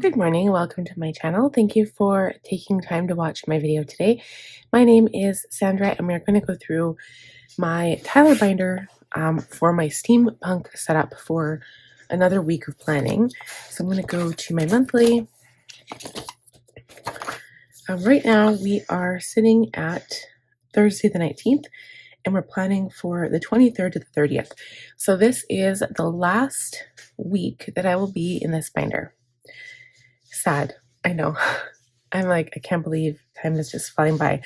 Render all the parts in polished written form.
Good morning, welcome to my channel. Thank you for taking time to watch my video today. My name is Sandra and we're going to go through my Tyler binder for my steampunk setup for another week of planning. So I'm going to go to my monthly. Right now we are sitting at Thursday the 19th and we're planning for the 23rd to the 30th. So this is the last week that I will be in this binder. Sad, I know. I'm like, I can't believe time is just flying by.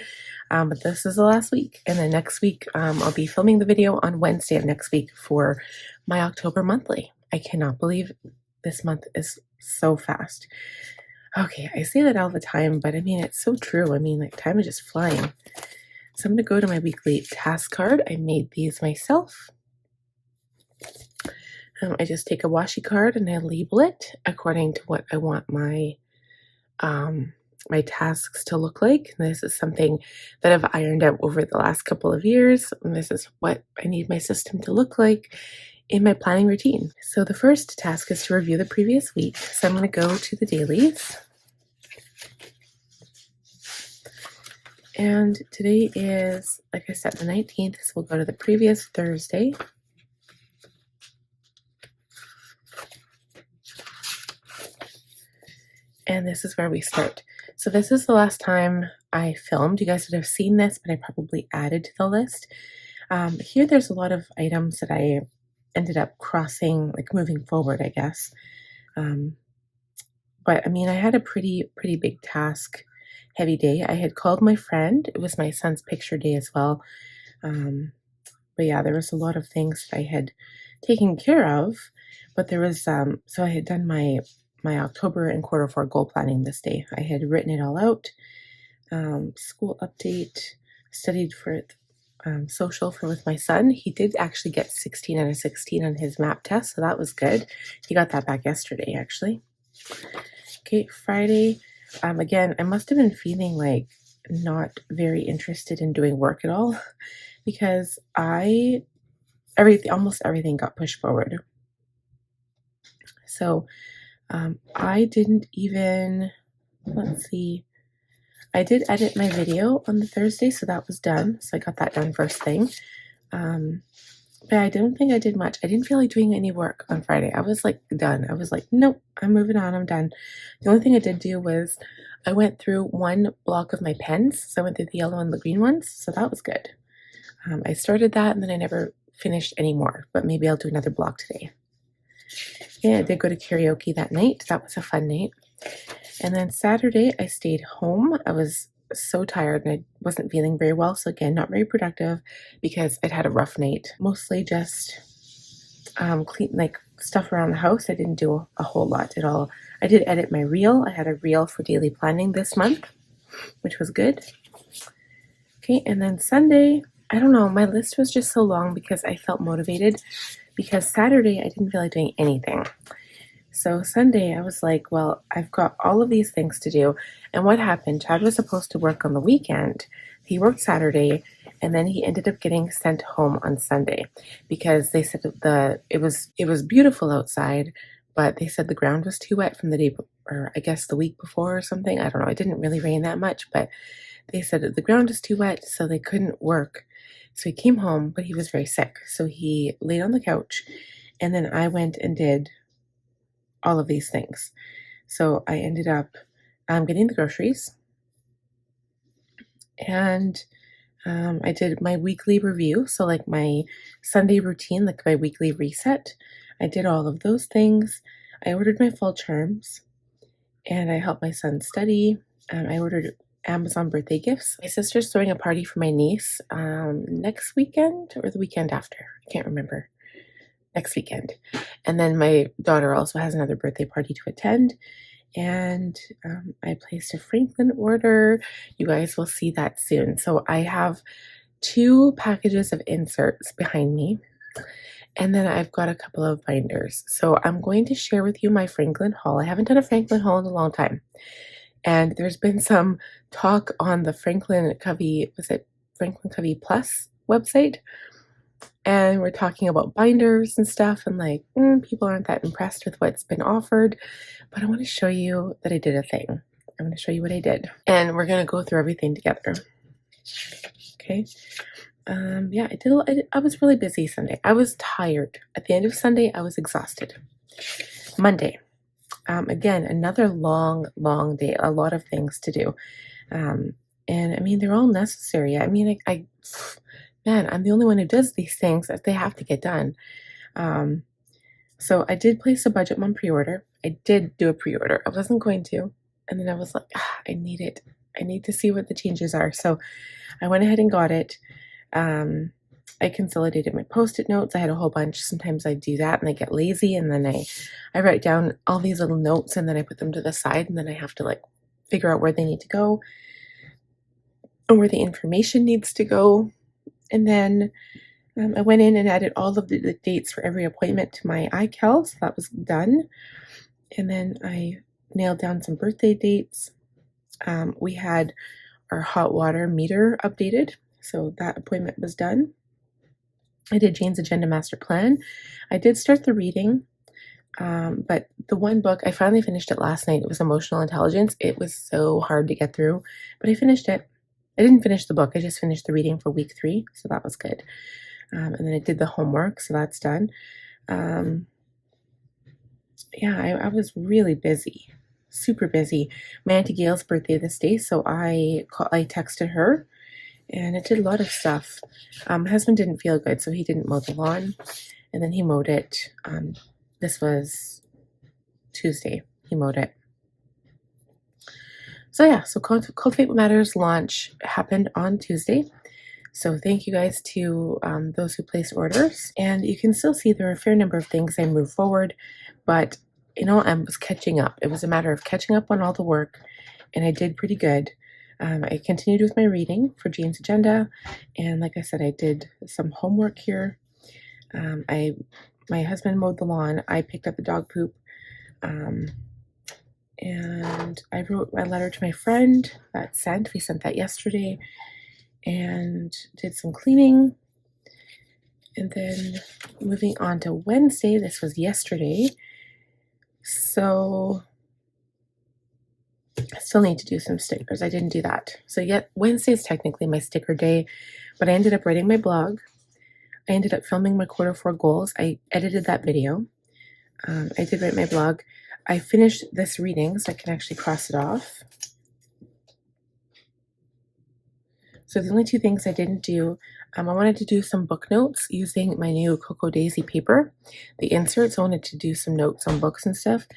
But this is the last week, and then next week I'll be filming the video on Wednesday of next week for my October monthly. I cannot believe this month is so fast. Okay, I say that all the time, but I mean, it's so true. I mean, like, time is just flying. So I'm going to go to my weekly task card. I made these myself. I just take a washi card and I label it according to what I want my my tasks to look like. And this is something that I've ironed out over the last couple of years. And this is what I need my system to look like in my planning routine. So the first task is to review the previous week. So I'm going to go to the dailies. And today is, like I said, the 19th. So we'll go to the previous Thursday. And this is where we start. So this is the last time I filmed. You guys would have seen this, but I probably added to the list. Here there's a lot of items that I ended up crossing, like moving forward, I guess. But I mean, I had a pretty big task, heavy day. I had called my friend. It was my son's picture day as well. But yeah, there was a lot of things that I had taken care of. But there was, so I had done my October and quarter four goal planning this day. I had written it all out. School update, studied for social with my son. He did actually get 16 out of 16 on his map test, so that was good. He got that back yesterday, actually. Okay, Friday. Again, I must have been feeling like not very interested in doing work at all because almost everything got pushed forward. So I didn't even, let's see, I did edit my video on the Thursday, so that was done. So I got that done first thing. But I don't think I did much. I didn't feel like doing any work on Friday. I was like done. I was like, nope, I'm moving on. I'm done. The only thing I did do was I went through one block of my pens. So I went through the yellow and the green ones. So that was good. I started that and then I never finished any more, but maybe I'll do another block today. Yeah, I did go to karaoke that night. That was a fun night. And then Saturday, I stayed home. I was so tired and I wasn't feeling very well. So again, not very productive because I'd had a rough night. Mostly just clean, like stuff around the house. I didn't do a whole lot at all. I did edit my reel. I had a reel for daily planning this month, which was good. Okay, and then Sunday, I don't know, my list was just so long because I felt motivated. Because Saturday, I didn't feel like doing anything. So Sunday, I was like, well, I've got all of these things to do. And what happened? Chad was supposed to work on the weekend. He worked Saturday, and then he ended up getting sent home on Sunday because they said it was beautiful outside, but they said the ground was too wet from the day, or I guess the week before or something. I don't know. It didn't really rain that much, but they said that the ground is too wet, so they couldn't work. So he came home, but he was very sick. So he laid on the couch, and then I went and did all of these things. So I ended up getting the groceries, and I did my weekly review. So like my Sunday routine, like my weekly reset. I did all of those things. I ordered my fall charms, and I helped my son study. I ordered Amazon birthday gifts. My sister's throwing a party for my niece next weekend or the weekend after. I can't remember. Next weekend. And then my daughter also has another birthday party to attend. And I placed a Franklin order. You guys will see that soon. So I have 2 packages of inserts behind me. And then I've got a couple of binders. So I'm going to share with you my Franklin haul. I haven't done a Franklin haul in a long time. And there's been some talk on the Franklin Covey, was it Franklin Covey Plus website? and we're talking about binders and stuff, and like people aren't that impressed with what's been offered, but I want to show you that I did a thing. I'm going to show you what I did, and we're going to go through everything together. Okay. Yeah, I was really busy Sunday. I was tired. At the end of Sunday, I was exhausted. Monday, again, another long day, a lot of things to do. And I mean, they're all necessary. I mean, man, I'm the only one who does these things that they have to get done. So I did place a budget month pre-order. I did do a pre-order. I wasn't going to. And then I was like, I need it. I need to see what the changes are. So I went ahead and got it. I consolidated my post-it notes. I had a whole bunch. Sometimes I do that and I get lazy, and then I write down all these little notes, and then I put them to the side, and then I have to like figure out where they need to go or where the information needs to go. And then I went in and added all of the dates for every appointment to my iCal, so that was done. And then I nailed down some birthday dates. We had our hot water meter updated, so that appointment was done. I did Jane's Agenda Master Plan. I did start the reading, but the one book, I finally finished it last night. It was Emotional Intelligence. It was so hard to get through, but I finished it. I didn't finish the book. I just finished the reading for week 3, so that was good. And then I did the homework, so that's done. Yeah, I was really busy, super busy. My Auntie Gail's birthday this day, so I texted her, and it did a lot of stuff. My husband didn't feel good, so he didn't mow the lawn, and then he mowed it. This was Tuesday. He mowed it. So yeah, so Cultivate What Matters launch happened on Tuesday. So thank you guys to those who placed orders. And you can still see there are a fair number of things I moved forward, but I was catching up. It was a matter of catching up on all the work, and I did pretty good. I continued with my reading for Jane's Agenda, and like I said, I did some homework here. My husband mowed the lawn. I picked up the dog poop, and I wrote my letter to my friend that sent. We sent that yesterday, and did some cleaning. And then moving on to Wednesday, this was yesterday. So I still need to do some stickers. I didn't do that. So yet Wednesday is technically my sticker day, but I ended up writing my blog. I ended up filming my Q4 goals. I edited that video. I did write my blog. I finished this reading, so I can actually cross it off. So the only 2 things I didn't do, I wanted to do some book notes using my new Cocoa Daisy paper, the inserts. I wanted to do some notes on books and stuff.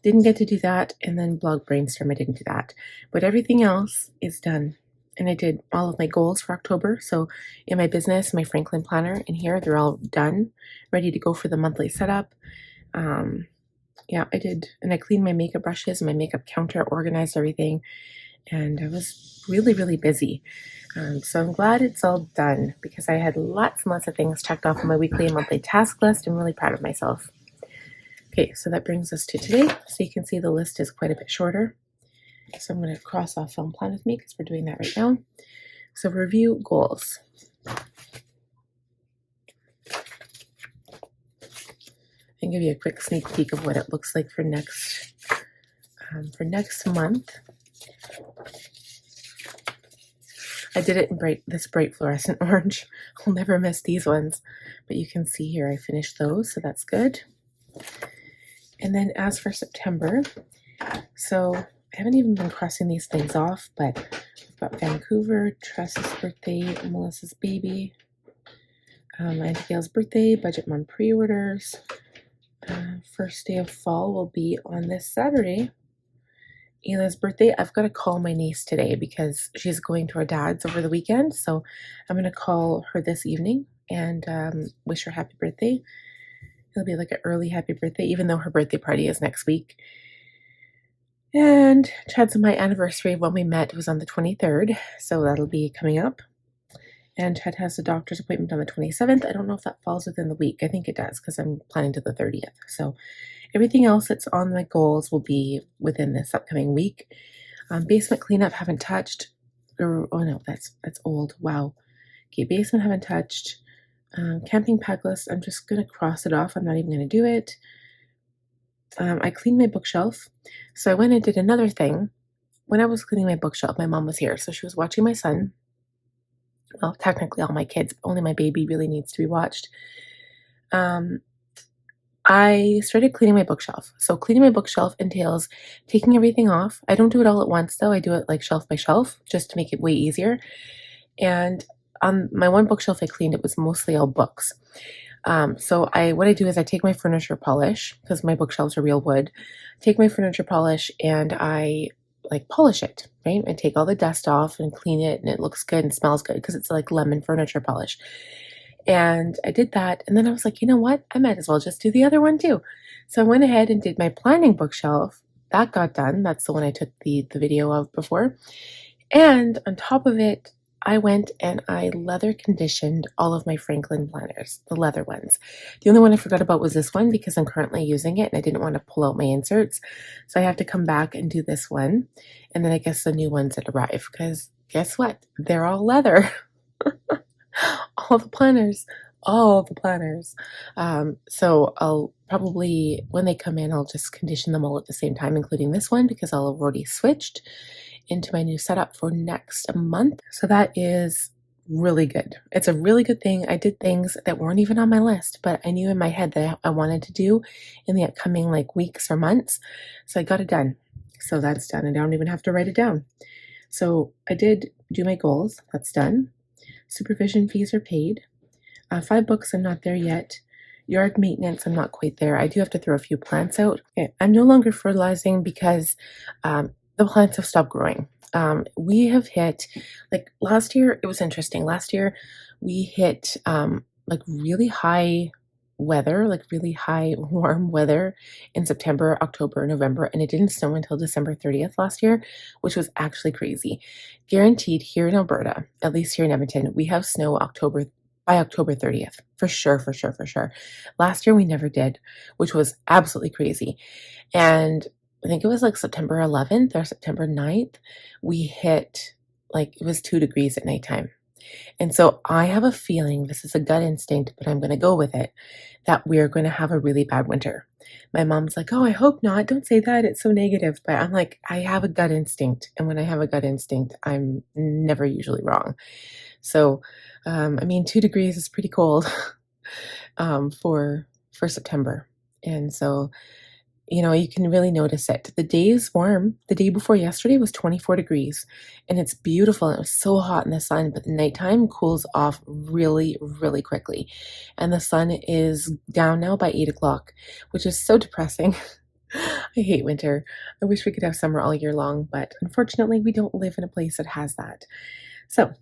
Didn't get to do that. And then blog brainstorm, I didn't do that. But everything else is done. And I did all of my goals for October. So in my business, my Franklin planner in here, they're all done, ready to go for the monthly setup. Yeah, I did. And I cleaned my makeup brushes, my makeup counter, organized everything. And I was really, really busy. So I'm glad it's all done, because I had lots and lots of things checked off on my weekly and monthly task list. I'm really proud of myself. Okay, so that brings us to today. So you can see the list is quite a bit shorter. So I'm going to cross off Film Plan with Me, because we're doing that right now. So review goals. I can give you a quick sneak peek of what it looks like for next month. I did it in this bright fluorescent orange. I'll never miss these ones. But you can see here I finished those, so that's good. And then as for September, so I haven't even been crossing these things off, but I've got Vancouver, Tress's birthday, Melissa's baby, Auntie Gail's birthday, budget month pre-orders. First day of fall will be on this Saturday. Ela's birthday. I've got to call my niece today because she's going to her dad's over the weekend. So I'm going to call her this evening and wish her happy birthday. It'll be like an early happy birthday, even though her birthday party is next week. And Chad's and my anniversary when we met was on the 23rd. So that'll be coming up. And Chad has a doctor's appointment on the 27th. I don't know if that falls within the week. I think it does, because I'm planning to the 30th. So everything else that's on my goals will be within this upcoming week. Basement cleanup, haven't touched. Oh no, that's old. Wow. Okay, basement haven't touched. Camping pack list, I'm just going to cross it off. I'm not even going to do it. I cleaned my bookshelf. So I went and did another thing. When I was cleaning my bookshelf, my mom was here. So she was watching my son. Well, technically all my kids, but only my baby really needs to be watched. I started cleaning my bookshelf. So cleaning my bookshelf entails taking everything off. I don't do it all at once though. I do it like shelf by shelf just to make it way easier. And on my one bookshelf I cleaned, it was mostly all books. So what I do is I take my furniture polish, because my bookshelves are real wood, take my furniture polish and I like polish it, right? I take all the dust off and clean it, and it looks good and smells good because it's like lemon furniture polish. And I did that, and then I was like, you know what? I might as well just do the other one too. So I went ahead and did my planning bookshelf. That got done. That's the one I took the video of before. And on top of it, I went and I leather conditioned all of my Franklin planners, the leather ones. The only one I forgot about was this one because I'm currently using it and I didn't want to pull out my inserts. So I have to come back and do this one. And then I guess the new ones that arrive, because guess what? They're all leather. all the planners. So I'll probably, when they come in, I'll just condition them all at the same time, including this one, because I'll have already switched into my new setup for next month. So that is really good. It's a really good thing. I did things that weren't even on my list, but I knew in my head that I wanted to do in the upcoming like weeks or months. So I got it done. So that's done. I don't even have to write it down. So I did do my goals. That's done. Supervision fees are paid. 5 books, I'm not there yet. Yard maintenance, I'm not quite there. I do have to throw a few plants out. Okay. I'm no longer fertilizing because the plants have stopped growing. We have hit, like last year, it was interesting. Last year, we hit like really high weather, like really high warm weather in September, October, November, and it didn't snow until December 30th last year, which was actually crazy. Guaranteed here in Alberta, at least here in Edmonton, we have snow by October 30th, for sure. Last year we never did, which was absolutely crazy. And I think it was like September 11th or September 9th, we hit like it was 2 degrees at nighttime. And so I have a feeling, this is a gut instinct, but I'm going to go with it, that we're going to have a really bad winter. My mom's like, oh, I hope not. Don't say that. It's so negative. But I'm like, I have a gut instinct. And when I have a gut instinct, I'm never usually wrong. So, 2 degrees is pretty cold for September. And so, you can really notice it. The day is warm. The day before yesterday was 24 degrees and it's beautiful. And it was so hot in the sun, but the nighttime cools off really, really quickly. And the sun is down now by 8 o'clock, which is so depressing. I hate winter. I wish we could have summer all year long, but unfortunately we don't live in a place that has that. So,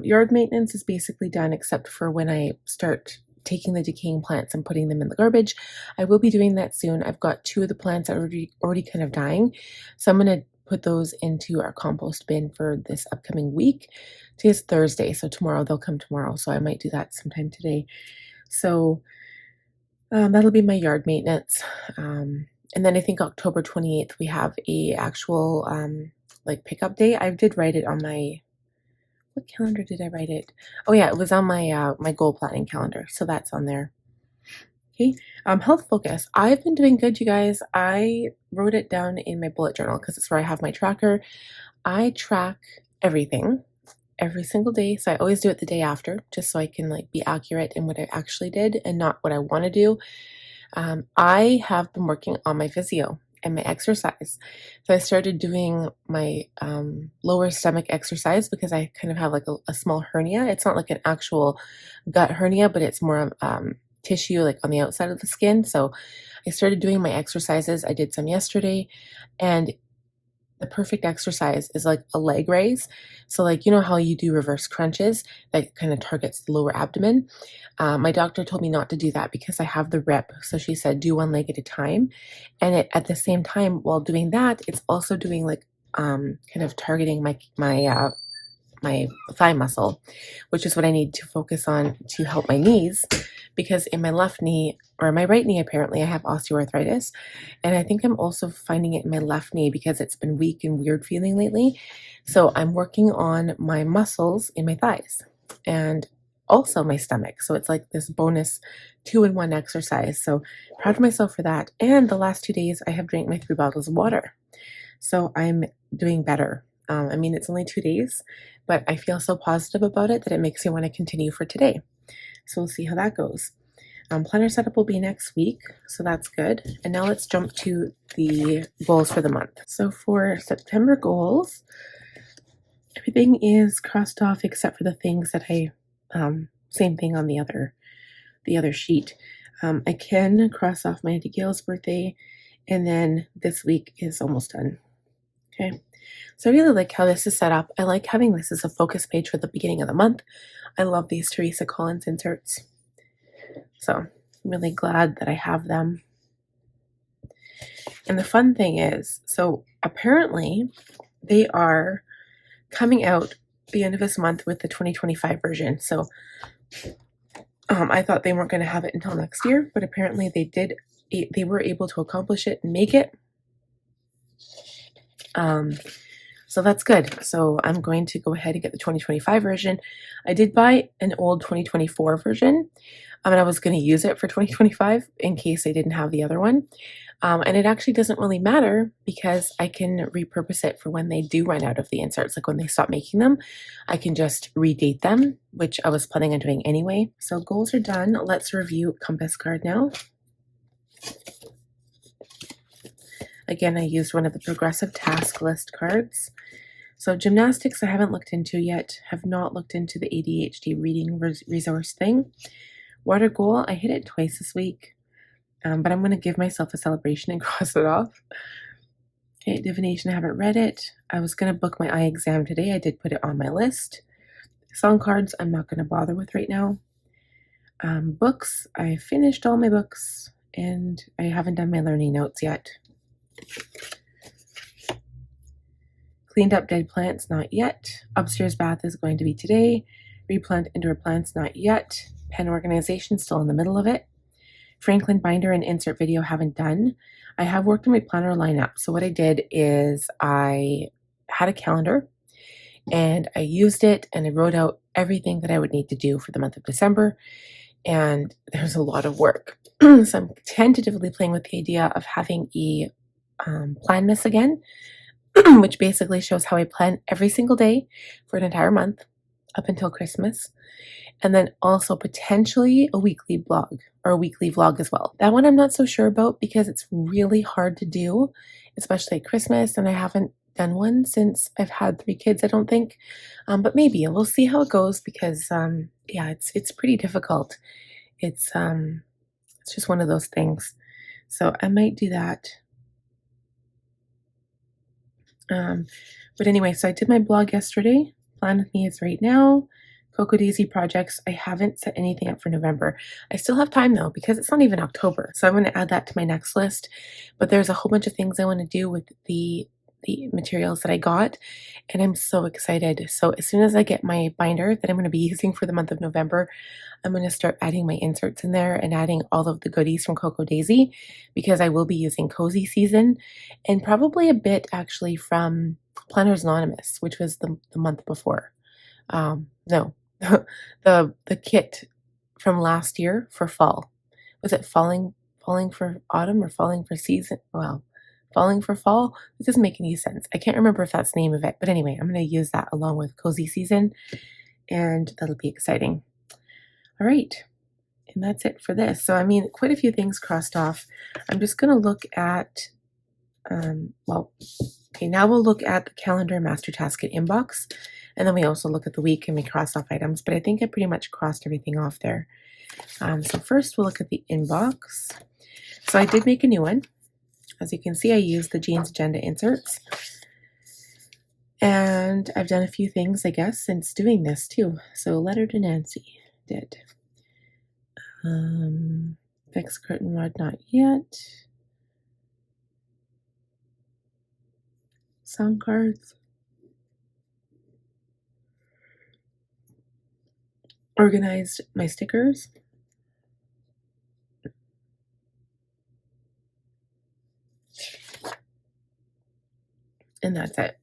yard maintenance is basically done except for when I start taking the decaying plants and putting them in the garbage. I will be doing that soon. I've got 2 of the plants that are already kind of dying. So I'm going to put those into our compost bin for this upcoming week. Today's Thursday, so they'll come tomorrow. So I might do that sometime today. So that'll be my yard maintenance. And then I think October 28th, we have a actual like pickup day. I did write it on my, what calendar did I write it? Oh yeah, it was on my my goal planning calendar, so that's on there. Okay, health focus. I've been doing good, you guys. I wrote it down in my bullet journal because it's where I have my tracker. I track everything every single day, so I always do it the day after, just so I can like be accurate in what I actually did and not what I want to do. I have been working on my physio and my exercise. So I started doing my lower stomach exercise because I kind of have like a small hernia. It's not like an actual gut hernia, but it's more tissue like on the outside of the skin. So I started doing my exercises. I did some yesterday, and the perfect exercise is like a leg raise. So like, how you do reverse crunches that kind of targets the lower abdomen. My doctor told me not to do that because I have the rip. So she said, do one leg at a time. And at the same time, while doing that, it's also doing like, kind of targeting my thigh muscle, which is what I need to focus on to help my knees, because in my left knee, or my right knee, apparently I have osteoarthritis. And I think I'm also finding it in my left knee because it's been weak and weird feeling lately. So I'm working on my muscles in my thighs. And also my stomach. So it's like this bonus 2-in-1 exercise. So proud of myself for that. And the last 2 days, I have drank my 3 bottles of water. So I'm doing better. I mean, it's only 2 days, but I feel so positive about it that it makes me want to continue for today. So we'll see how that goes. Planner setup will be next week, so that's good. And now let's jump to the goals for the month. So for September goals, everything is crossed off except for the things that I, same thing on the other sheet. I can cross off my Auntie Gail's birthday, and then this week is almost done. Okay, so I really like how this is set up. I like having this as a focus page for the beginning of the month. I love these Teresa Collins inserts. So I'm really glad that I have them. And the fun thing is, so apparently they are coming out the end of this month with the 2025 version. So I thought they weren't going to have it until next year, but apparently they did. They were able to accomplish it and make it. So that's good. So I'm going to go ahead and get the 2025 version. I did buy an old 2024 version, and I was going to use it for 2025 in case I didn't have the other one. And it actually doesn't really matter because I can repurpose it for when they do run out of the inserts, like when they stop making them. I can just redate them, which I was planning on doing anyway. So goals are done. Let's review compass card now. Again, I used one of the progressive task list cards. So gymnastics I haven't looked into yet, have not looked into the ADHD reading resource thing. Water goal, I hit it twice this week, but I'm going to give myself a celebration and cross it off. Okay, divination, I haven't read it. I was going to book my eye exam today. I did put it on my list. Song cards, I'm not going to bother with right now. Books, I finished all my books, and I haven't done my learning notes yet. Cleaned up dead plants, not yet. Upstairs bath is going to be today. Replant indoor plants, not yet. Pen organization, still in the middle of it. Franklin binder and insert video haven't done. I have worked on my planner lineup. So what I did is I had a calendar and I used it and I wrote out everything that I would need to do for the month of December. And there's a lot of work. So I'm tentatively playing with the idea of having a plan miss again, which basically shows how I plan every single day for an entire month up until Christmas. And then also potentially a weekly blog or a weekly vlog as well. That one I'm not so sure about because it's really hard to do, especially at Christmas. And I haven't done one since I've had 3 kids, I don't think. But maybe we'll see how it goes because yeah, it's pretty difficult. It's just one of those things. So I might do that. But anyway, so I did my blog yesterday. Plan with me is right now. Cocoa Daisy projects. I haven't set anything up for November. I still have time though, because it's not even October. So I'm going to add that to my next list. But there's a whole bunch of things I want to do with the materials that I got. And I'm so excited. So as soon as I get my binder that I'm going to be using for the month of November, I'm going to start adding my inserts in there and adding all of the goodies from Cocoa Daisy because I will be using Cozy Season and probably a bit actually from Planners Anonymous, which was the month before. No, the kit from last year for fall. Was it falling for autumn or falling for season? Well, falling for fall? It doesn't make any sense. I can't remember if that's the name of it. But anyway, I'm going to use that along with Cozy Season. And that'll be exciting. All right. And that's it for this. So, I mean, quite a few things crossed off. I'm just going to look at, well, okay, now we'll look at the calendar master task at inbox. And then we also look at the week and we cross off items. But I think I pretty much crossed everything off there. So first we'll look at the inbox. So I did make a new one. As you can see, I used the Jeans Agenda inserts. And I've done a few things, I guess, since doing this too. So letter to Nancy, did. Fix curtain rod, not yet. Song cards. Organized my stickers. And that's it.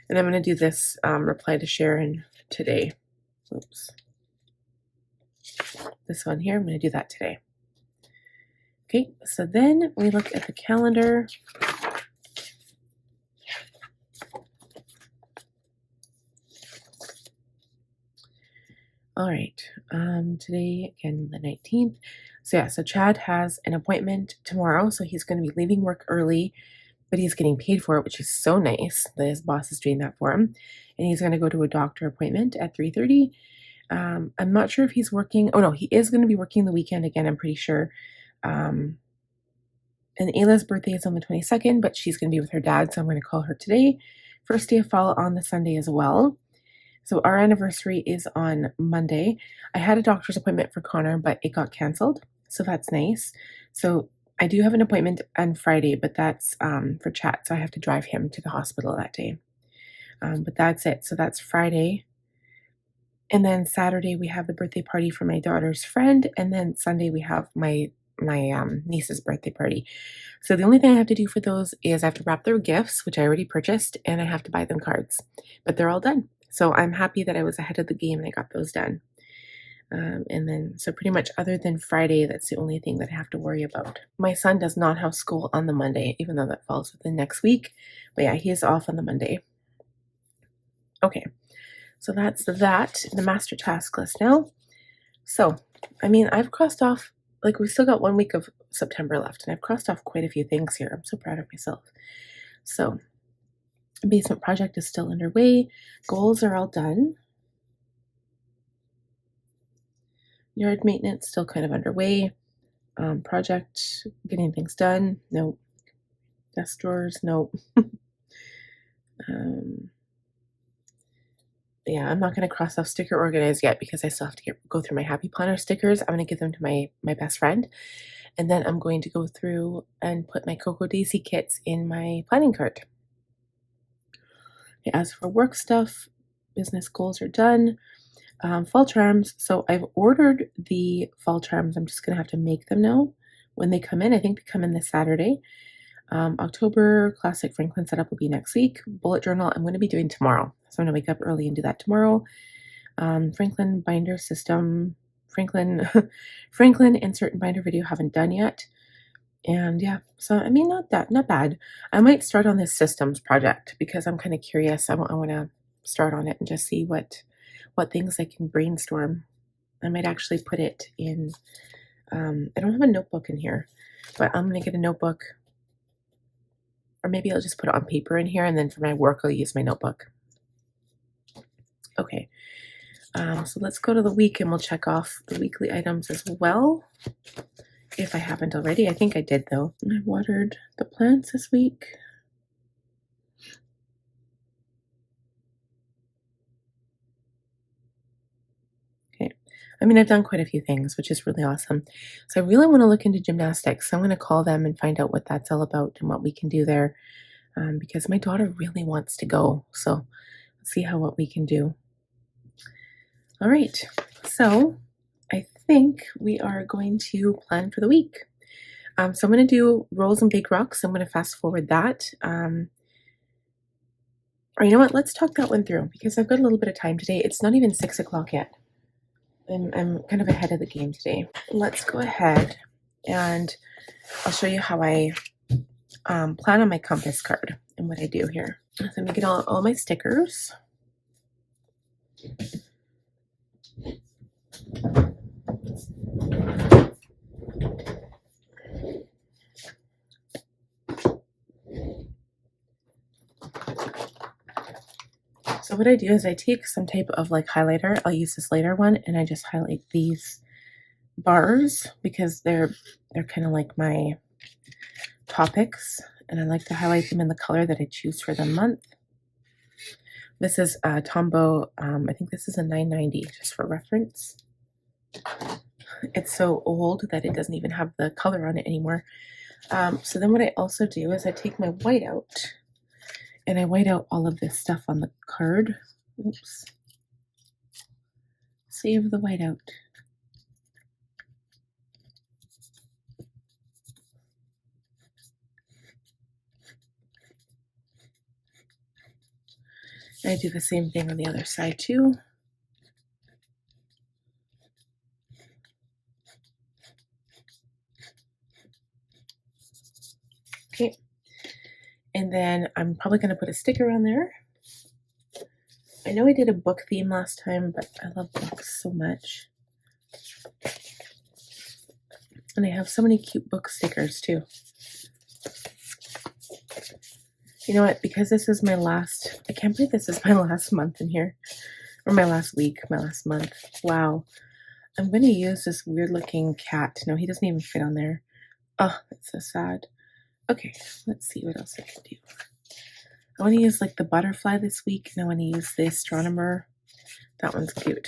And I'm going to do this reply to Sharon today. Oops. This one here, I'm going to do that today. Okay, so then we look at the calendar. All right, today, again, the 19th. So yeah, so Chad has an appointment tomorrow, so he's going to be leaving work early, but he's getting paid for it, which is so nice that his boss is doing that for him. And he's going to go to a doctor appointment at 3:30. I'm not sure if he's working. Oh no, he is going to be working the weekend again, I'm pretty sure. And Ayla's birthday is on the 22nd, but she's going to be with her dad, so I'm going to call her today. First day of fall on the Sunday as well. So our anniversary is on Monday. I had a doctor's appointment for Connor, but it got canceled, so that's nice. So I do have an appointment on Friday, but that's for Chat, so I have to drive him to the hospital that day. But that's it. So that's Friday. And then Saturday we have the birthday party for my daughter's friend, and then Sunday we have my niece's birthday party. So the only thing I have to do for those is I have to wrap their gifts, which I already purchased, and I have to buy them cards. But they're all done. So I'm happy that I was ahead of the game and I got those done. And then, so pretty much other than Friday, that's the only thing that I have to worry about. My son does not have school on the Monday, even though that falls within next week. But yeah, he is off on the Monday. Okay, so that's that, the master task list now. So, I mean, I've crossed off, like we still got 1 week of September left, and I've crossed off quite a few things here. I'm so proud of myself. So, basement project is still underway. Goals are all done. Yard maintenance still kind of underway. Project getting things done. No. Desk drawers. No. Yeah, I'm not going to cross off sticker organize yet because I still have to go through my Happy Planner stickers. I'm going to give them to my best friend. And then I'm going to go through and put my Cocoa Daisy kits in my planning cart. Okay, as for work stuff, business goals are done. Fall charms. So I've ordered the fall charms. I'm just going to have to make them now when they come in. I think they come in this Saturday. October Classic Franklin setup will be next week. Bullet journal I'm going to be doing tomorrow. So I'm going to wake up early and do that tomorrow. Franklin binder system. Franklin insert and binder video haven't done yet. And yeah, so I mean, not bad. I might start on this systems project because I'm kind of curious. I want to start on it and just see what things I can brainstorm. I might actually put it in, I don't have a notebook in here, but I'm going to get a notebook, or maybe I'll just put it on paper in here, and then for my work, I'll use my notebook. Okay, so let's go to the week and we'll check off the weekly items as well. If I haven't already, I think I did though. I watered the plants this week. Okay, I mean, I've done quite a few things, which is really awesome. So I really want to look into gymnastics. So I'm going to call them and find out what that's all about and what we can do there, because my daughter really wants to go. So let's see what we can do. All right, so I think we are going to plan for the week. So I'm going to do rolls and bake rocks. I'm going to fast forward that. Or you know what? Let's talk that one through because I've got a little bit of time today. It's not even 6 o'clock yet. I'm kind of ahead of the game today. Let's go ahead and I'll show you how I plan on my compass card and what I do here. So I'm going to get all my stickers. So what I do is I take some type of like highlighter. I'll use this lighter one and I just highlight these bars because they're kind of like my topics, and I like to highlight them in the color that I choose for the month. This is Tombow. I think this is a 990 just for reference. It's so old that it doesn't even have the color on it anymore. So then what I also do is I take my whiteout and I white out all of this stuff on the card. Oops. Save the whiteout. And I do the same thing on the other side too. And then I'm probably going to put a sticker on there. I know I did a book theme last time, but I love books so much. And I have so many cute book stickers too. You know what? Because this is my last, I can't believe this is my last month in here. Or my last week, my last month. Wow. I'm going to use this weird looking cat. No, he doesn't even fit on there. Oh, that's so sad. Okay, let's see what else I can do. I want to use like the butterfly this week, and I want to use the astronomer. That one's cute.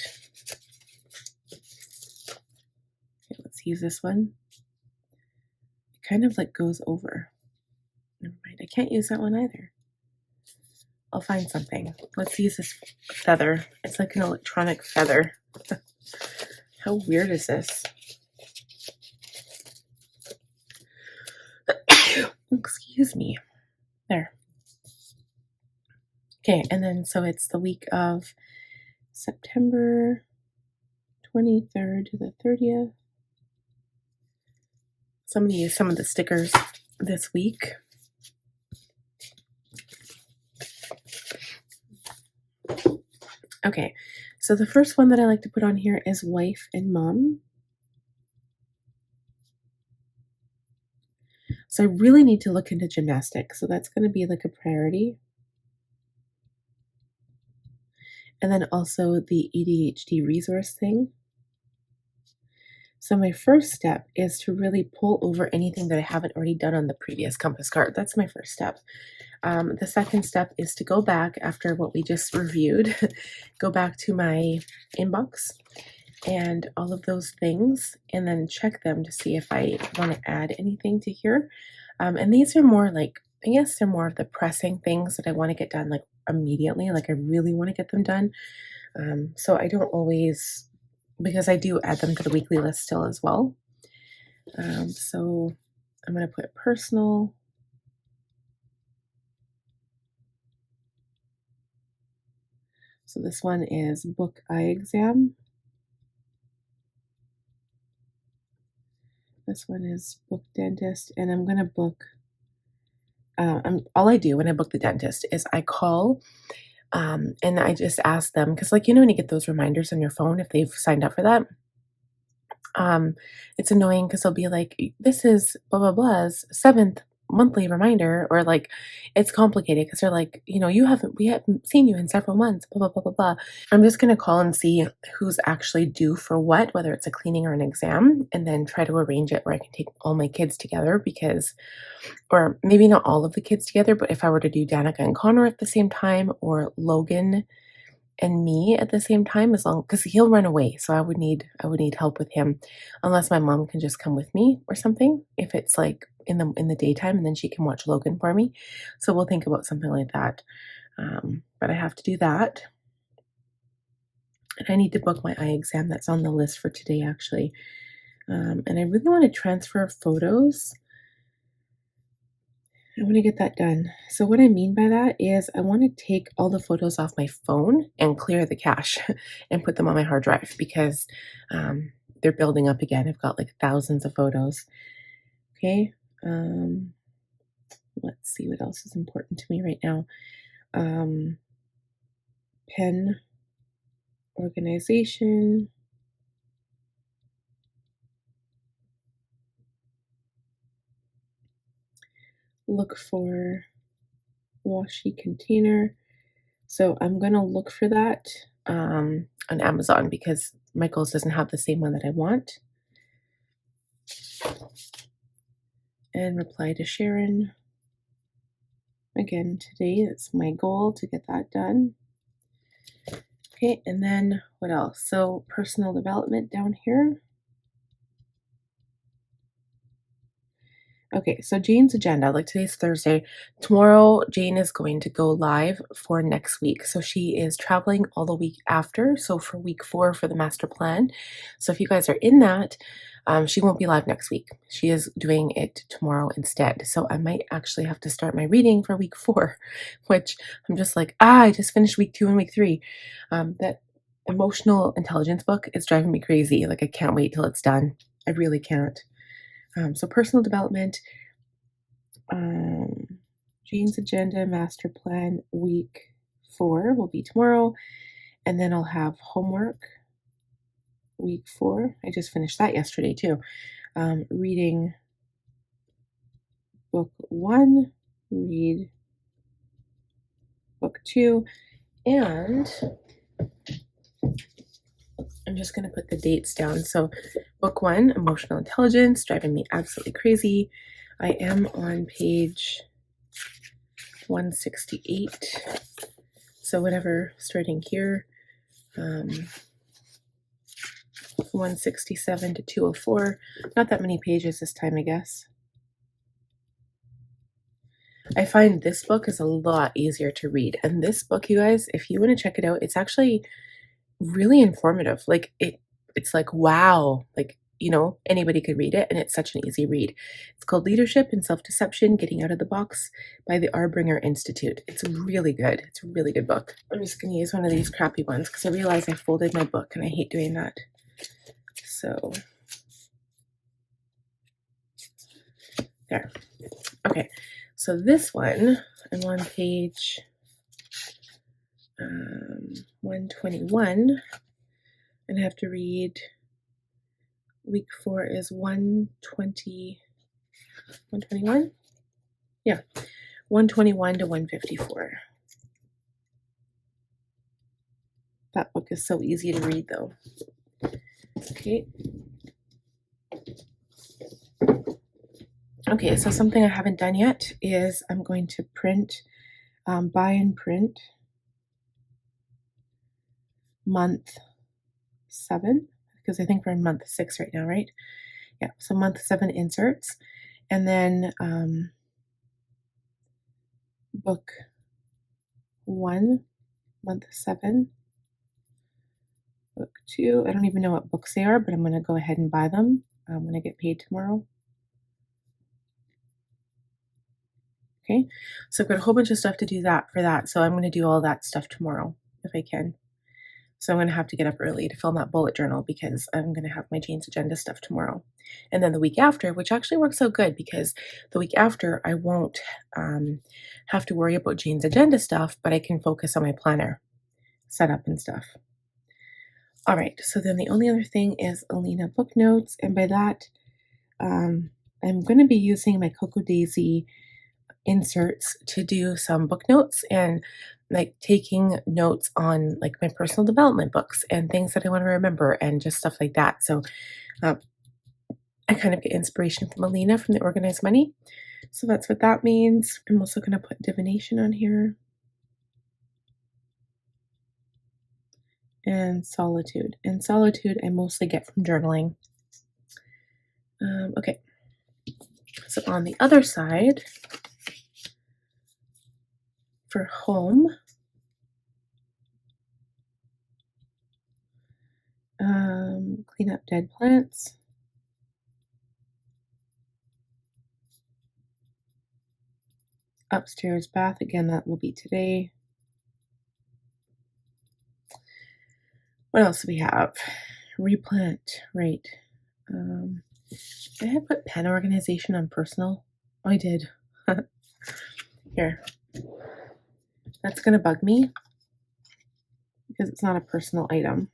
Okay, let's use this one. It kind of like goes over. Never mind, I can't use that one either. I'll find something. Let's use this feather. It's like an electronic feather. How weird is this? Excuse me. There. Okay, and then so it's the week of September 23rd to the 30th. So I'm going to use some of the stickers this week. Okay, so the first one that I like to put on here is wife and mom. So I really need to look into gymnastics, so that's going to be like a priority. And then also the ADHD resource thing. So my first step is to really pull over anything that I haven't already done on the previous compass card. That's my first step. The second step is to go back after what we just reviewed, go back to my inbox and all of those things, and then check them to see if I want to add anything to here. And these are more like, I guess they're more of the pressing things that I want to get done like immediately, like I really want to get them done. So I don't always, because I do add them to the weekly list still as well. So I'm going to put personal. So this one is book eye exam. This one is book dentist, and I'm going to book, all I do when I book the dentist is I call and I just ask them, because like, you know, when you get those reminders on your phone, if they've signed up for that, it's annoying because they'll be like, this is blah, blah, blah's 7th monthly reminder, or like, it's complicated because they're like, you know, we haven't seen you in several months, blah, blah, blah, blah, blah. I'm just going to call and see who's actually due for what, whether it's a cleaning or an exam, and then try to arrange it where I can take all my kids together because, or maybe not all of the kids together, but if I were to do Danica and Connor at the same time, or Logan and me at the same time, as long, because he'll run away, so I would need help with him, unless my mom can just come with me or something, if it's like in the daytime, and then she can watch Logan for me. So we'll think about something like that. But I have to do that, and I need to book my eye exam. That's on the list for today actually. And I really want to transfer photos. I want to get that done. So what I mean by that is I want to take all the photos off my phone and clear the cache and put them on my hard drive, because they're building up again. I've got like thousands of photos. Okay. Let's see what else is important to me right now. Pen organization. Look for washi container. So I'm going to look for that on Amazon, because Michael's doesn't have the same one that I want. And reply to Sharon. Again, today it's my goal to get that done. Okay, and then what else? So personal development down here. Okay, so Jane's agenda, like today's Thursday. Tomorrow, Jane is going to go live for next week. So she is traveling all the week after. So for week 4 for the master plan. So if you guys are in that, she won't be live next week. She is doing it tomorrow instead. So I might actually have to start my reading for week 4, which I'm just like, I just finished week 2 and week 3. That emotional intelligence book is driving me crazy. Like I can't wait till it's done. I really can't. So personal development, Jane's Agenda Master Plan week 4 will be tomorrow. And then I'll have homework week 4. I just finished that yesterday too. Reading book 1, read book 2, and I'm just going to put the dates down. So book 1, Emotional Intelligence, driving me absolutely crazy. I am on page 168. So whatever, starting here, 167 to 204. Not that many pages this time, I guess. I find this book is a lot easier to read. And this book, you guys, if you want to check it out, it's actually really informative. Like it's like, wow, like, you know, anybody could read it, and it's such an easy read. It's called Leadership and Self-Deception, Getting Out of the Box by the Arbringer Institute. It's really good. It's a really good book. I'm just going to use one of these crappy ones because I realized I folded my book and I hate doing that. So there. Okay, so this one, I'm on page 121, and I have to read, week 4 is 121? Yeah, 121 to 154. That book is so easy to read though. Okay. Okay, so something I haven't done yet is I'm going to print, buy and print month 7, because I think we're in month 6 right now, right? Yeah, so month 7 inserts, and then book 1, month 7, book 2. I don't even know what books they are, but I'm going to go ahead and buy them when I get paid tomorrow. Okay, so I've got a whole bunch of stuff to do for that. So I'm going to do all that stuff tomorrow if I can. So I'm going to have to get up early to film that bullet journal because I'm going to have my Jane's Agenda stuff tomorrow. And then the week after, which actually works out good because the week after I won't have to worry about Jane's Agenda stuff, but I can focus on my planner setup and stuff. All right, so then the only other thing is Alina book notes. And by that, I'm going to be using my Cocoa Daisy inserts to do some book notes and like taking notes on like my personal development books and things that I want to remember and just stuff like that. So I kind of get inspiration from Alina from the Organized Money. So that's what that means. I'm also going to put divination on here. And solitude. And solitude I mostly get from journaling. Okay. So on the other side, for home, clean up dead plants. Upstairs bath, again, that will be today. What else do we have? Replant, right. Did I put pen organization on personal? Oh, I did. Here. That's going to bug me because it's not a personal item.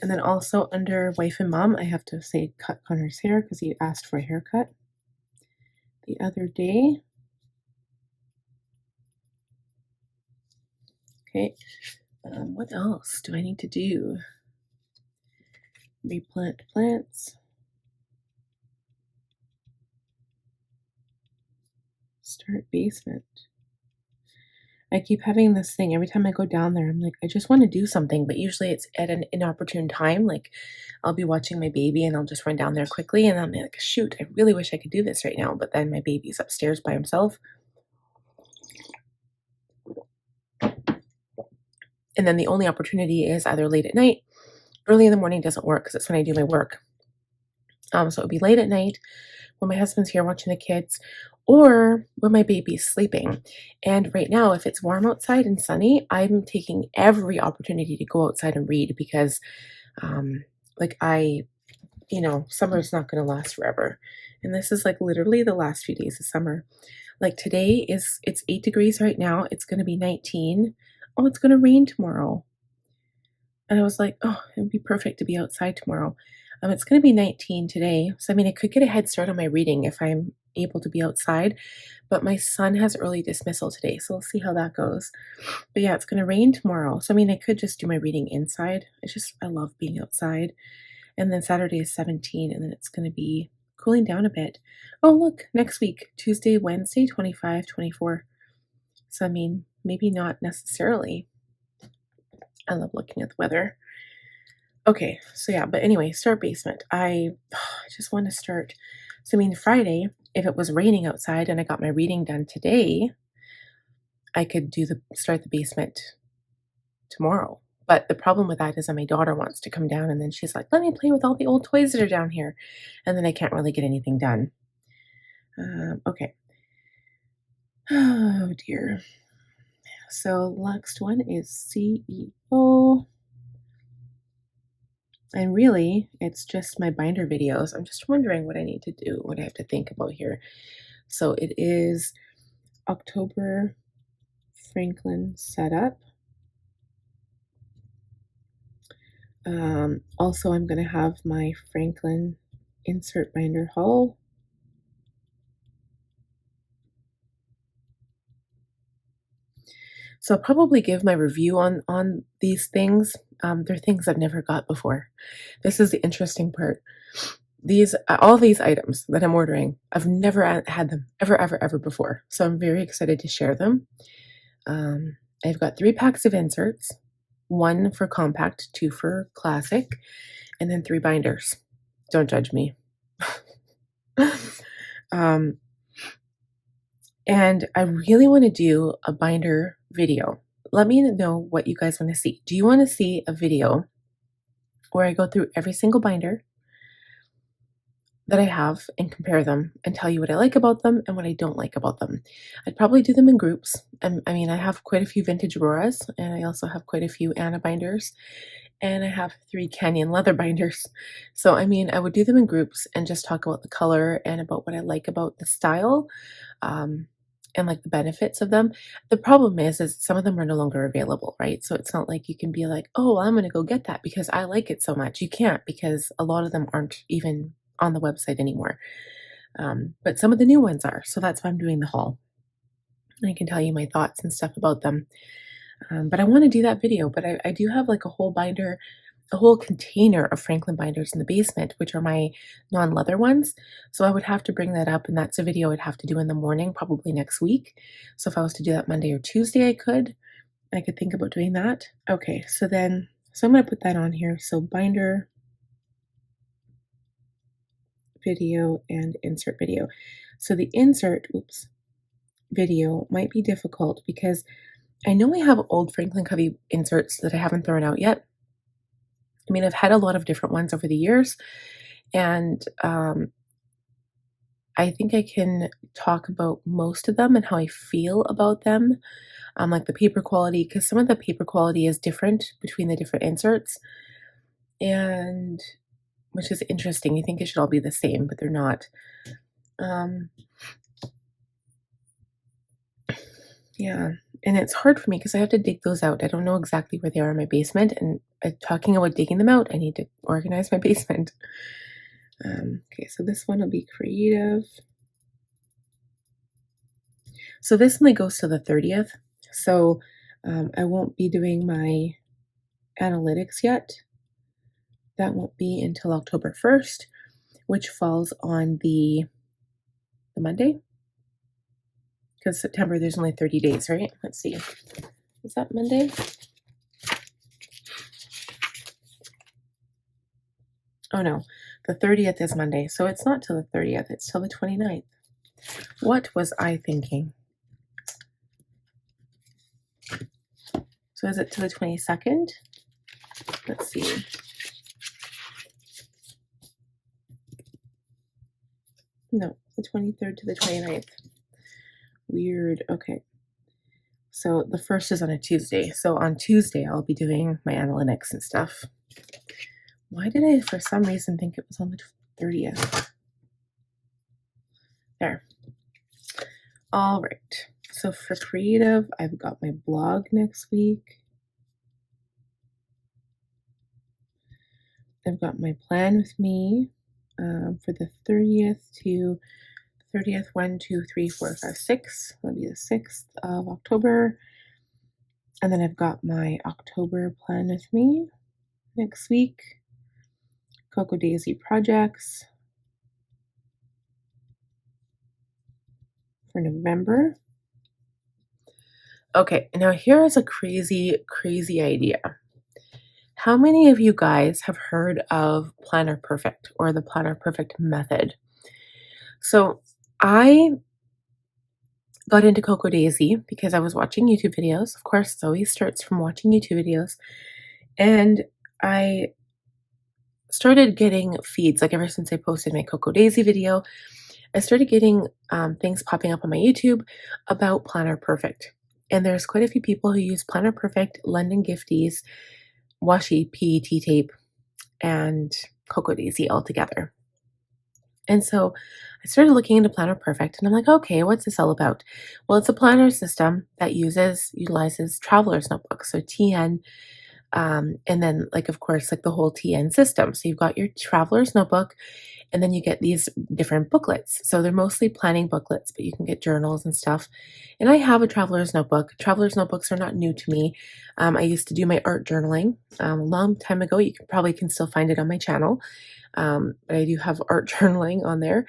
And then also under wife and mom, I have to say cut Connor's hair because he asked for a haircut the other day. Okay. What else do I need to do? Replant plants. Start basement. I keep having this thing every time I go down there. I'm like, I just want to do something, but usually it's at an inopportune time. Like I'll be watching my baby and I'll just run down there quickly. And I'm like, shoot, I really wish I could do this right now. But then my baby's upstairs by himself. And then the only opportunity is either late at night. Early in the morning doesn't work because it's when I do my work. So it would be late at night when my husband's here watching the kids, or when my baby's sleeping. And right now, if it's warm outside and sunny, I'm taking every opportunity to go outside and read because, like, summer's not going to last forever. And this is like literally the last few days of summer. Like today it's 8 degrees right now. It's going to be 19. Oh, it's going to rain tomorrow. And I was like, oh, it would be perfect to be outside tomorrow. It's going to be 19 today. So, I mean, I could get a head start on my reading if I'm able to be outside. But my son has early dismissal today. So we'll see how that goes. But yeah, it's going to rain tomorrow. So, I mean, I could just do my reading inside. I love being outside. And then Saturday is 17. And then it's going to be cooling down a bit. Oh, look, next week, Tuesday, Wednesday, 25, 24. So, I mean, maybe not necessarily. I love looking at the weather. Okay, so yeah, but anyway, start basement. I just want to start. So I mean, Friday, if it was raining outside and I got my reading done today, I could start the basement tomorrow. But the problem with that is that my daughter wants to come down and then she's like, let me play with all the old toys that are down here. And then I can't really get anything done. Okay. Oh dear. So next one is CEO. And really, it's just my binder videos. I'm just wondering what I need to do, what I have to think about here. So it is October Franklin setup. Also, I'm going to have my Franklin insert binder haul. So I'll probably give my review on these things. They're things I've never got before. This is the interesting part. All these items that I'm ordering, I've never had them ever before. So I'm very excited to share them. I've got 3 packs of inserts, 1 for compact, 2 for classic, and then 3 binders. Don't judge me. And I really want to do a binder video. Let me know what you guys want to see. Do you want to see a video where I go through every single binder that I have and compare them and tell you what I like about them and what I don't like about them? I'd probably do them in groups. I mean, I have quite a few vintage Auroras and I also have quite a few Anna binders and I have 3 Canyon leather binders. So, I mean, I would do them in groups and just talk about the color and about what I like about the style. And like the benefits of them. The problem is some of them are no longer available, right? So it's not like you can be like, oh, well, I'm going to go get that because I like it so much. You can't because a lot of them aren't even on the website anymore. But some of the new ones are. So that's why I'm doing the haul. And I can tell you my thoughts and stuff about them. But I want to do that video. But I do have like a whole binder, a whole container of Franklin binders in the basement, which are my non-leather ones. So I would have to bring that up, and that's a video I'd have to do in the morning, probably next week. So if I was to do that Monday or Tuesday, I could think about doing that. Okay, so I'm going to put that on here. So binder video and insert video. So the insert, video might be difficult because I know I have old Franklin Covey inserts that I haven't thrown out yet. I mean, I've had a lot of different ones over the years, and I think I can talk about most of them and how I feel about them, like the paper quality, because some of the paper quality is different between the different inserts, and which is interesting. You think it should all be the same, but they're not. Yeah, and it's hard for me because I have to dig those out. I don't know exactly where they are in my basement, and talking about digging them out, I need to organize my basement. Okay, so this one will be creative. So this only goes to the 30th, so I won't be doing my analytics yet. That won't be until October 1st, which falls on the Monday. Because September, there's only 30 days, right? Let's see. Is that Monday? Oh no, the 30th is Monday. So it's not till the 30th, it's till the 29th. What was I thinking? So is it to the 22nd? Let's see. No, the 23rd to the 29th. weird. Okay. So the first is on a Tuesday. So on Tuesday, I'll be doing my analytics and stuff. Why did I, for some reason, think it was on the 30th? There. All right. So for creative, I've got my blog next week. I've got my plan with me for the 30th to 30th, 1, 2, 3, 4, 5, 6. That'll be the 6th of October. And then I've got my October plan with me next week. Cocoa Daisy projects for November. Okay, now here is a crazy, crazy idea. How many of you guys have heard of Planner Perfect or the Planner Perfect method? So I got into Cocoa Daisy because I was watching YouTube videos. Of course, it always starts from watching YouTube videos. And I started getting feeds, like ever since I posted my Cocoa Daisy video, I started getting things popping up on my YouTube about Planner Perfect. And there's quite a few people who use Planner Perfect, London Gifties, washi PET tape, and Cocoa Daisy all together. And so I started looking into Planner Perfect and I'm like, okay, what's this all about? Well, it's a planner system that utilizes traveler's notebooks, so TN, and then like, of course, like the whole TN system. So you've got your traveler's notebook and then you get these different booklets. So they're mostly planning booklets, but you can get journals and stuff. And I have a traveler's notebook. Traveler's notebooks are not new to me. I used to do my art journaling a long time ago. You can still find it on my channel. But I do have art journaling on there.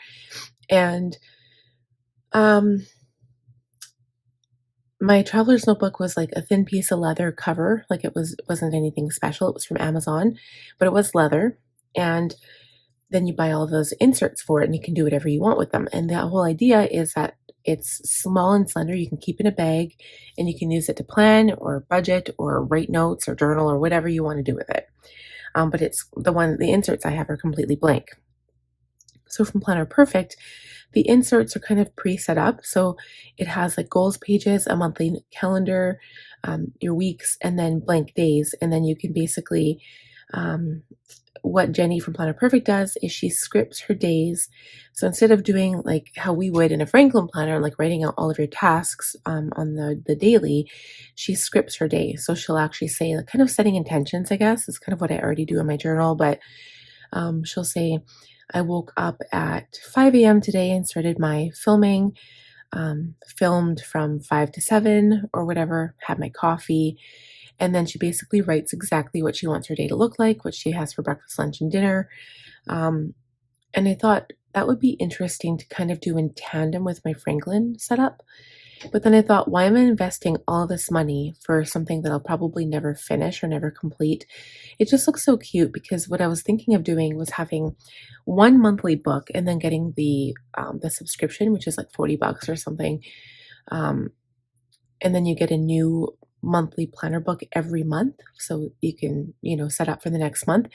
And my traveler's notebook was like a thin piece of leather cover. Like it wasn't anything special. It was from Amazon, but it was leather. And then you buy all of those inserts for it and you can do whatever you want with them. And the whole idea is that it's small and slender. You can keep in a bag and you can use it to plan or budget or write notes or journal or whatever you want to do with it. But the inserts I have are completely blank. So from Planner Perfect, the inserts are kind of pre-set up. So it has like goals pages, a monthly calendar, your weeks, and then blank days. And then you can basically, what Jenny from Planner Perfect does is she scripts her days. So instead of doing like how we would in a Franklin planner, like writing out all of your tasks on the daily, she scripts her day. So she'll actually say, like, kind of setting intentions, I guess, is kind of what I already do in my journal. But she'll say, I woke up at 5 a.m. today and started my filming, filmed from 5 to 7 or whatever, had my coffee. And then she basically writes exactly what she wants her day to look like, what she has for breakfast, lunch, and dinner. And I thought that would be interesting to kind of do in tandem with my Franklin setup. But then I thought, why am I investing all this money for something that I'll probably never finish or never complete? It just looks so cute because what I was thinking of doing was having one monthly book and then getting the subscription, which is like $40 or something. And then you get a new monthly planner book every month. So you can, set up for the next month.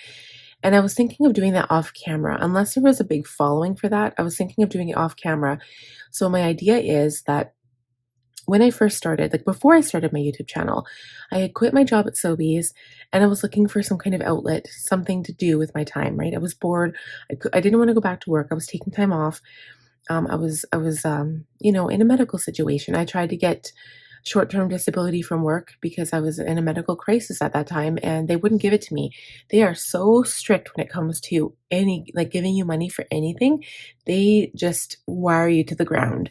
And I was thinking of doing that off camera, unless there was a big following for that. I was thinking of doing it off camera. So my idea is that when I first started, like before I started my YouTube channel, I had quit my job at Sobeys and I was looking for some kind of outlet, something to do with my time, right? I was bored. I didn't want to go back to work. I was taking time off. I was, in a medical situation. I tried to get short-term disability from work because I was in a medical crisis at that time and they wouldn't give it to me. They are so strict when it comes to giving you money for anything. They just wire you to the ground.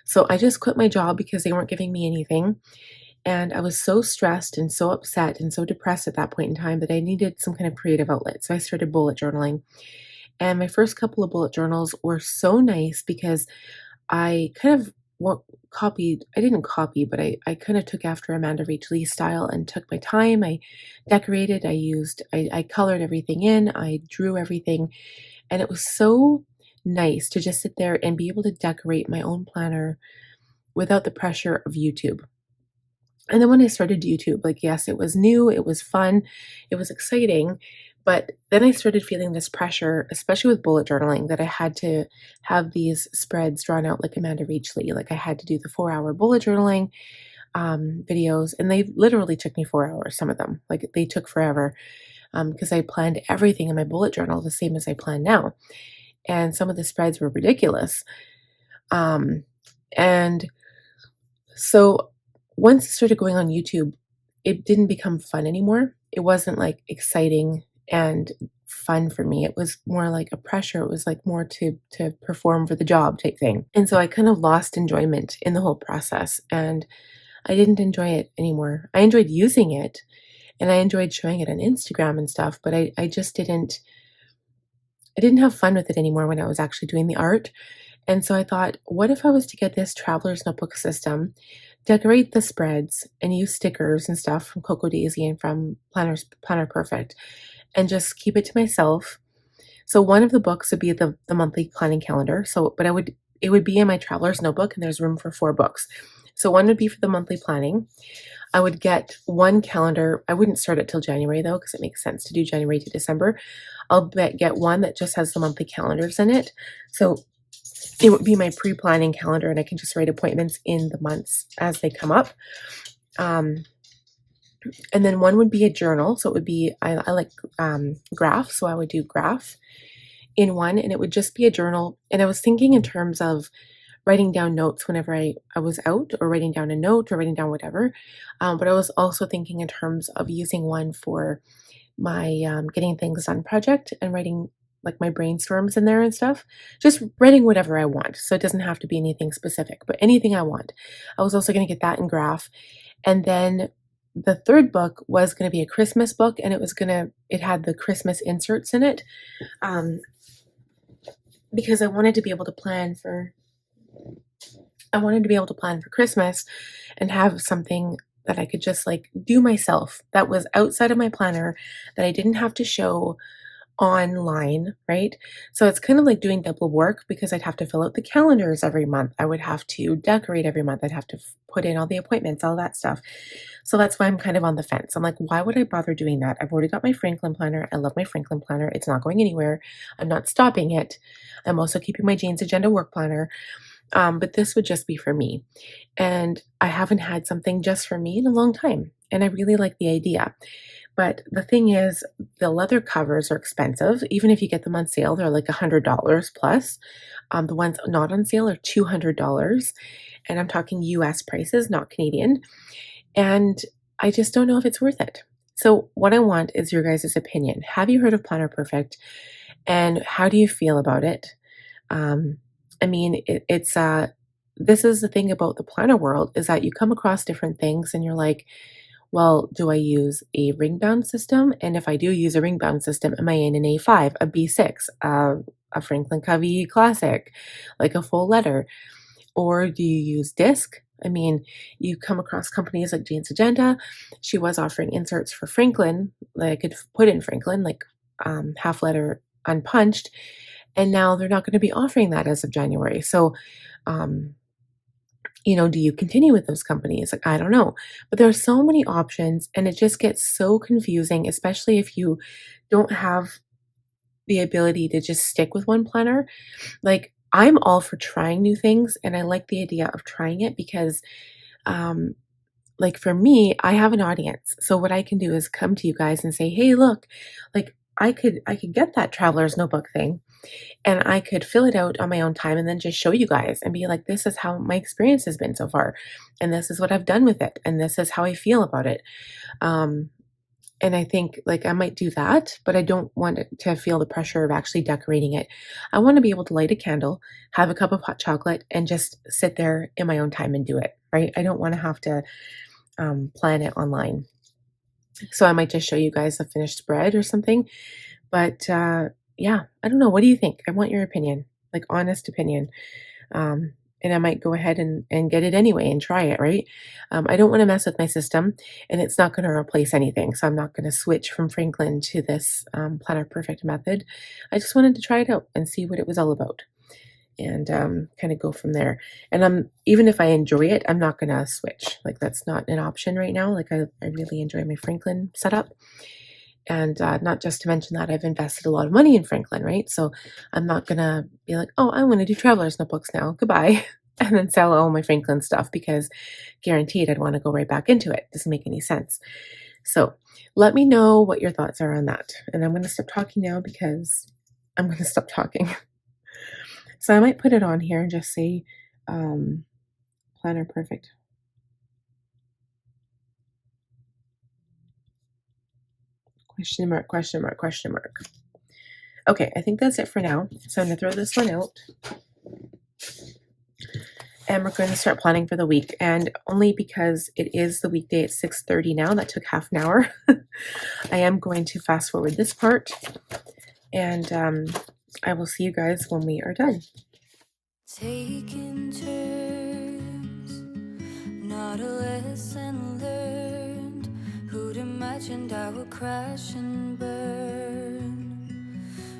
So I just quit my job because they weren't giving me anything. And I was so stressed and so upset and so depressed at that point in time that I needed some kind of creative outlet. So I started bullet journaling. And my first couple of bullet journals were so nice because I kind of I didn't copy, but I kind of took after Amanda Rach Lee's style and took my time. I decorated, I colored everything in, I drew everything. And it was so nice to just sit there and be able to decorate my own planner without the pressure of YouTube. And then when I started YouTube, like, yes, it was new, it was fun, it was exciting, But then I started feeling this pressure, especially with bullet journaling, that I had to have these spreads drawn out like Amanda Reachley. Like I had to do the 4-hour bullet journaling videos, and they literally took me 4 hours, some of them. Like they took forever because I planned everything in my bullet journal the same as I plan now. And some of the spreads were ridiculous. Um, and so once I started going on YouTube, it didn't become fun anymore. It wasn't like exciting and fun for me. It was more like a pressure. It was like more to perform for the job type thing. And so I kind of lost enjoyment in the whole process, and I didn't enjoy it anymore. I enjoyed using it and I enjoyed showing it on Instagram and stuff, but I just didn't have fun with it anymore when I was actually doing the art. And so I thought, what if I was to get this traveler's notebook system, decorate the spreads, and use stickers and stuff from Coco Daisy and from Planner Perfect, and just keep it to myself. So one of the books would be the monthly planning calendar. So, but it would be in my traveler's notebook, and there's room for 4 books. So one would be for the monthly planning. I would get one calendar. I wouldn't start it till January though, because it makes sense to do January to December. I'll get one that just has the monthly calendars in it. So it would be my pre-planning calendar, and I can just write appointments in the months as they come up. And then one would be a journal. So it would be, I like graph. So I would do graph in one, and it would just be a journal. And I was thinking in terms of writing down notes whenever I was out, or writing down a note, or writing down whatever. But I was also thinking in terms of using one for my getting things done project and writing like my brainstorms in there and stuff. Just writing whatever I want. So it doesn't have to be anything specific, but anything I want. I was also going to get that in graph. And then the third book was going to be a Christmas book, and it had the Christmas inserts in it. Because I wanted to be able to plan for Christmas and have something that I could just like do myself that was outside of my planner, that I didn't have to show online, right? So it's kind of like doing double work, because I'd have to fill out the calendars every month. I would have to decorate every month. I'd have to put in all the appointments, all that stuff. So that's why I'm kind of on the fence. I'm like, why would I bother doing that? I've already got my Franklin planner. I love my Franklin planner. It's not going anywhere. I'm not stopping it. I'm also keeping my Jane's Agenda work planner. But this would just be for me. And I haven't had something just for me in a long time. And I really like the idea. But the thing is, the leather covers are expensive. Even if you get them on sale, they're like $100 plus. The ones not on sale are $200. And I'm talking US prices, not Canadian. And I just don't know if it's worth it. So what I want is your guys' opinion. Have you heard of Planner Perfect? And how do you feel about it? I mean, this is the thing about the planner world, is that you come across different things and you're like, well, do I use a ring bound system? And if I do use a ring bound system, am I in an A5, a B6, a Franklin Covey Classic, like a full letter? Or do you use disc? I mean, you come across companies like Jane's Agenda. She was offering inserts for Franklin that I could put in Franklin, like half letter unpunched. And now they're not going to be offering that as of January. So, do you continue with those companies? Like, I don't know. But there are so many options, and it just gets so confusing, especially if you don't have the ability to just stick with one planner. Like, I'm all for trying new things, and I like the idea of trying it because, like for me, I have an audience. So what I can do is come to you guys and say, "Hey, look, like I could get that traveler's notebook thing, and I could fill it out on my own time and then just show you guys and be like, this is how my experience has been so far. And this is what I've done with it. And this is how I feel about it." Um, and I think like I might do that, but I don't want it to feel the pressure of actually decorating it. I want to be able to light a candle, have a cup of hot chocolate, and just sit there in my own time and do it, right? I don't want to have to plan it online. So I might just show you guys a finished spread or something. But yeah, I don't know. What do you think? I want your opinion, like honest opinion. And I might go ahead and get it anyway and try it, right? I don't want to mess with my system, and it's not going to replace anything. So I'm not going to switch from Franklin to this Planner Perfect method. I just wanted to try it out and see what it was all about, and kind of go from there. And even if I enjoy it, I'm not going to switch. Like that's not an option right now. Like I really enjoy my Franklin setup. And not just to mention that I've invested a lot of money in Franklin, right? So I'm not gonna be like, oh, I'm gonna do traveler's notebooks now, goodbye, and then sell all my Franklin stuff, because guaranteed I'd want to go right back into it. Doesn't make any sense. So let me know what your thoughts are on that. And I'm going to stop talking now because I'm going to stop talking. So I might put it on here and just say planner perfect. Question mark, question mark, question mark. Okay, I think that's it for now. So I'm going to throw this one out. And we're going to start planning for the week. And only because it is the weekday at 6:30 now, that took half an hour, I am going to fast forward this part. And I will see you guys when we are done. Taking turns, not a lesson learned. Who'd imagined I would crash and burn?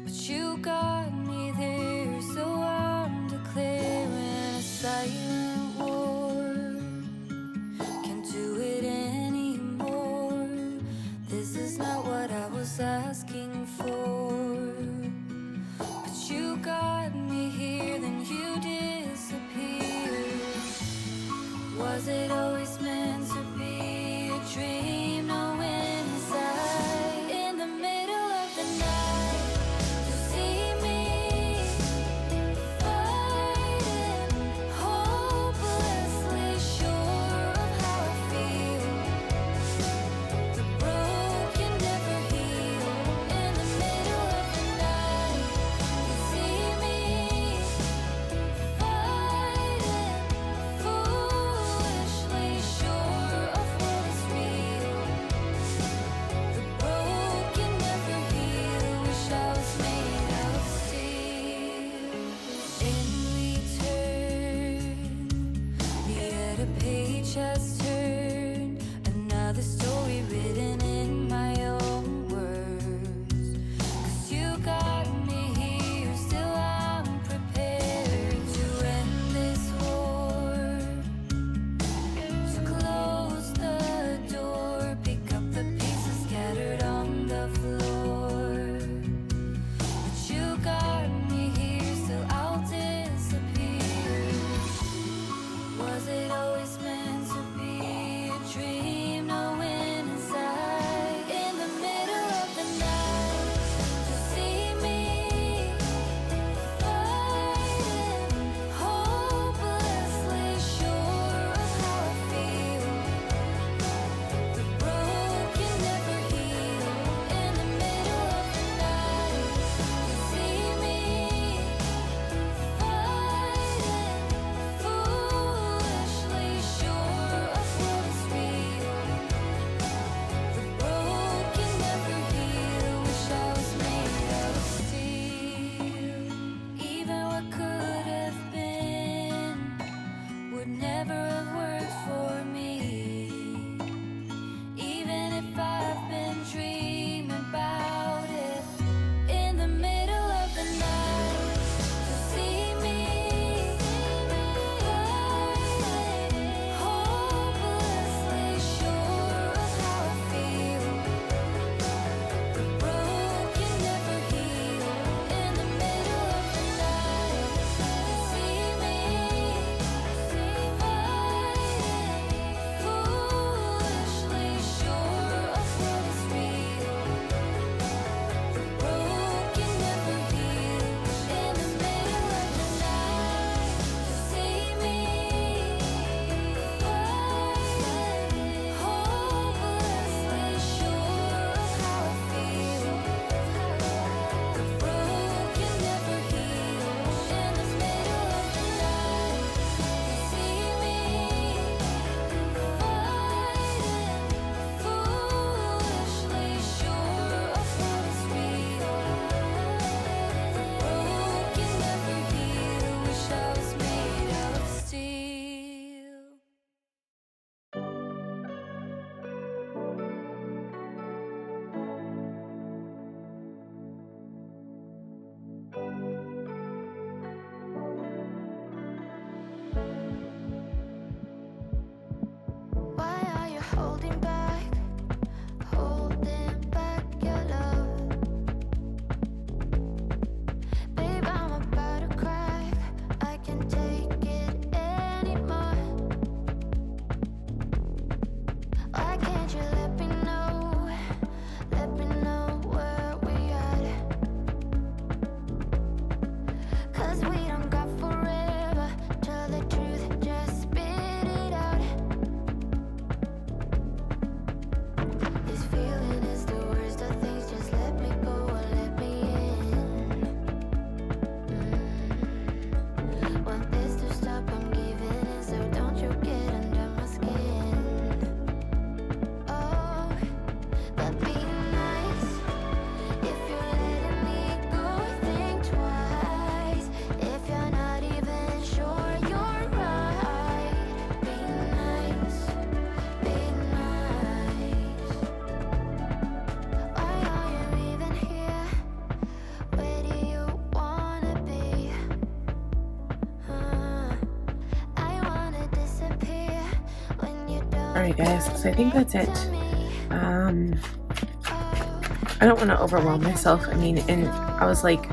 But you got me there, so I'm declaring a silent war. Can't do it anymore. This is not what I was asking for. But you got me here, then you disappeared. Was it always meant to be a dream? Knowing inside, in the middle of the night, you see me fighting, hopelessly sure of how I feel. The broken never heal. In the middle of the night, you see me fighting, foolishly Alright guys, so I think that's it. I don't want to overwhelm myself. I mean, and I was like,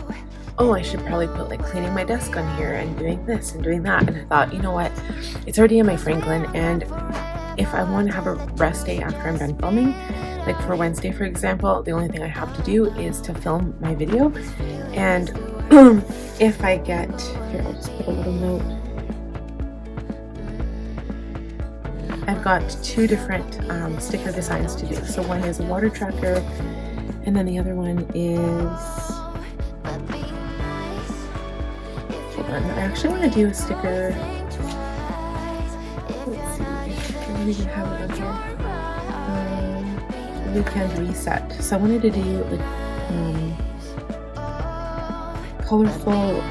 oh, I should probably put like cleaning my desk on here and doing this and doing that. And I thought, you know what? It's already in my Franklin, and if I want to have a rest day after I'm done filming, like for Wednesday, for example, the only thing I have to do is to film my video. And if I get, here, I'll just put a little note. I've got two different sticker designs to do. So one is a water tracker, and then the other one is, hold on, I actually want to do a sticker. Let's see, I don't even have it on here. Weekend reset. So I wanted to do like colorful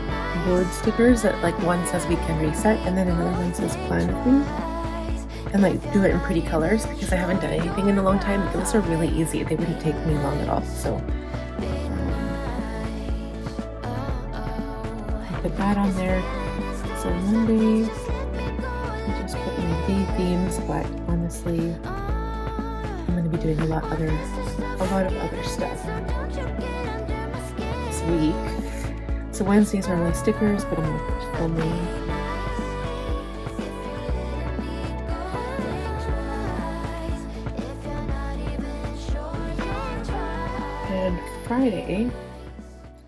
word stickers that like one says weekend reset and then another one says plan with me, and like do it in pretty colors because I haven't done anything in a long time. Those are really easy. They wouldn't take me long at all. So I'll put that on there. So Monday, I just put my day themes, but honestly, I'm going to be doing a lot of other stuff this week. So Wednesdays are my stickers, but I'm going to put filming. And Friday,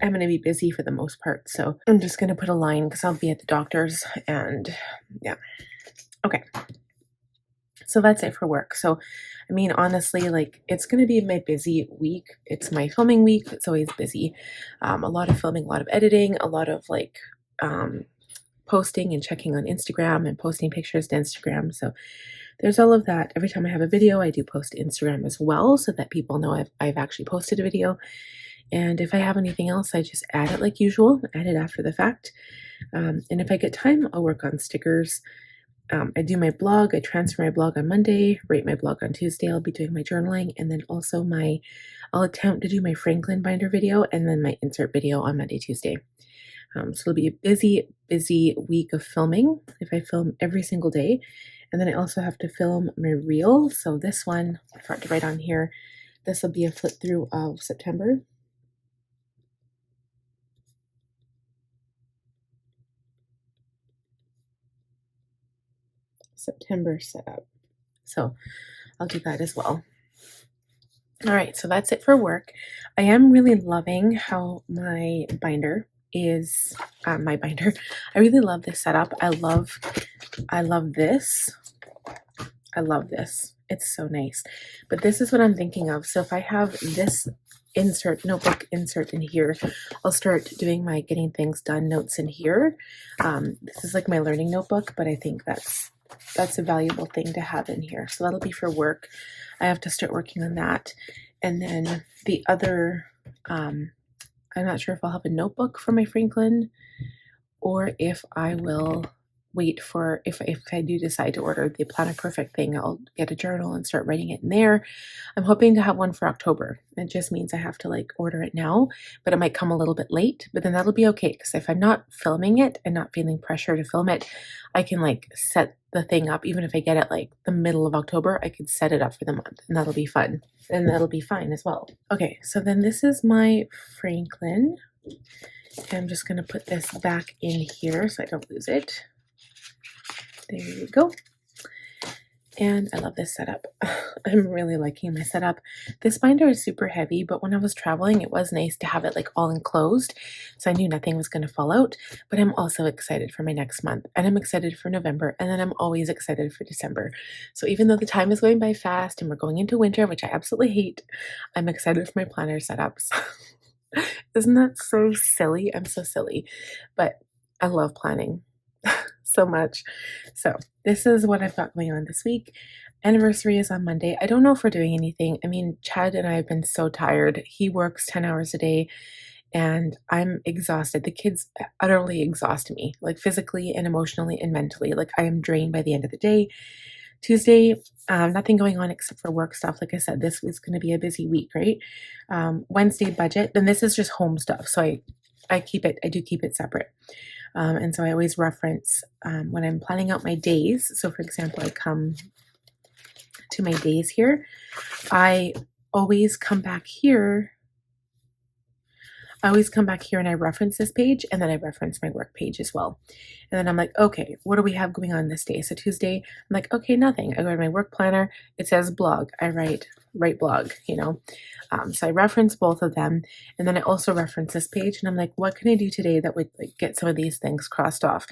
I'm going to be busy for the most part, so I'm just going to put a line because I'll be at the doctor's, and yeah. Okay. So that's it for work. So, I mean, honestly, like, it's going to be my busy week. It's my filming week. It's always busy. A lot of filming, a lot of editing, a lot of like posting and checking on Instagram and posting pictures to Instagram. So there's all of that. Every time I have a video, I do post to Instagram as well so that people know I've actually posted a video. And if I have anything else, I just add it like usual, add it after the fact. And if I get time, I'll work on stickers. I do my blog, I transfer my blog on Monday, rate my blog on Tuesday, I'll be doing my journaling, and then also I'll attempt to do my Franklin binder video and then my insert video on Monday, Tuesday. So it'll be a busy week of filming if I film every single day. And then I also have to film my reel. So this one, I forgot to write on here, this will be a flip through of September. September setup. So I'll do that as well. All right, so that's it for work. I am really loving how my binder is, I really love this setup. I love this. I love this. It's so nice. But this is what I'm thinking of. So if I have this notebook insert in here, I'll start doing my getting things done notes in here. This is like my learning notebook, but I think that's a valuable thing to have in here. So that'll be for work. I have to start working on that. And then the other, I'm not sure if I'll have a notebook for my Franklin or if I will wait for, if I do decide to order the Planet Perfect thing, I'll get a journal and start writing it in there. I'm hoping to have one for October. It just means I have to like order it now, but it might come a little bit late, but then that'll be okay. Because if I'm not filming it and not feeling pressure to film it, I can like set the thing up. Even if I get it like the middle of October, I could set it up for the month, and that'll be fun. And that'll be fine as well. Okay, so then this is my Franklin. I'm just gonna put this back in here so I don't lose it. There you go. And I love this setup. I'm really liking my setup. This binder is super heavy, but when I was traveling, it was nice to have it like all enclosed. So I knew nothing was going to fall out, but I'm also excited for my next month, and I'm excited for November, and then I'm always excited for December. So even though the time is going by fast and we're going into winter, which I absolutely hate, I'm excited for my planner setups. Isn't that so silly? I'm so silly, but I love planning so much. So this is what I've got going on this week. Anniversary is on Monday. I don't know if we're doing anything. I mean, Chad and I have been so tired. He works 10 hours a day and I'm exhausted. The kids utterly exhaust me, like physically and emotionally and mentally. Like I am drained by the end of the day. Tuesday, nothing going on except for work stuff. Like I said, this is going to be a busy week, right? Wednesday budget. Then this is just home stuff. So I do keep it separate. And so I always reference when I'm planning out my days. So for example, I come to my days here, I always come back here. I always come back here and I reference this page, and then I reference my work page as well. And then I'm like, okay, what do we have going on this day? So Tuesday, I'm like, okay, nothing. I go to my work planner. It says blog. I write blog, you know. So I reference both of them, and then I also reference this page, and I'm like, what can I do today that would like get some of these things crossed off?